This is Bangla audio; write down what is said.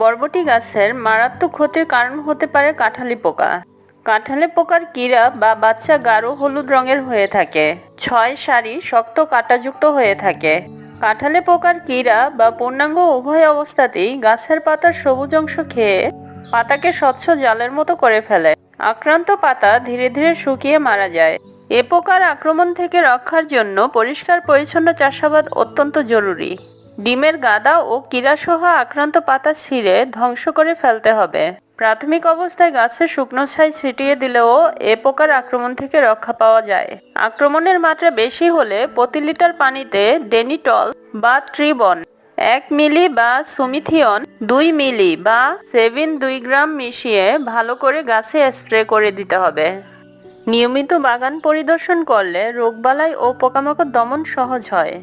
বরবটি গাছের মারাত্মক ক্ষতির কারণ হতে পারে কাঁঠালি পোকা। কাঁঠালি পোকার কীড়া বা বাচ্চা গাঢ় হলুদ রঙের হয়ে থাকে, 6 সারি শক্ত কাঁটাযুক্ত হয়ে থাকে। কাঁঠালি পোকার কীড়া বা পূর্ণাঙ্গ উভয় অবস্থাতেই গাছের পাতার সবুজ অংশ খেয়ে পাতাকে স্বচ্ছ জালের মতো করে ফেলে। আক্রান্ত পাতা ধীরে ধীরে শুকিয়ে মারা যায়। এ পোকার আক্রমণ থেকে রক্ষার জন্য পরিষ্কার পরিচ্ছন্ন চাষাবাদ অত্যন্ত জরুরি। ডিমের গাদা ও কীড়াসহ আক্রান্ত পাতা ছিঁড়ে ধ্বংস করে ফেলতে হবে। প্রাথমিক অবস্থায় গাছে শুকনো ছাই ছিটিয়ে দিলেও এ পোকার আক্রমণ থেকে রক্ষা পাওয়া যায়। আক্রমণের মাত্রা বেশি হলে প্রতি লিটার পানিতে ডেনিটল বা ট্রিবন 1 মিলি বা সুমিথিয়ন 2 মিলি বা 7 গ্রাম মিশিয়ে ভালো করে গাছে স্প্রে করে দিতে হবে। নিয়মিত বাগান পরিদর্শন করলে রোগবালাই ও পোকামাকড় দমন সহজ হয়।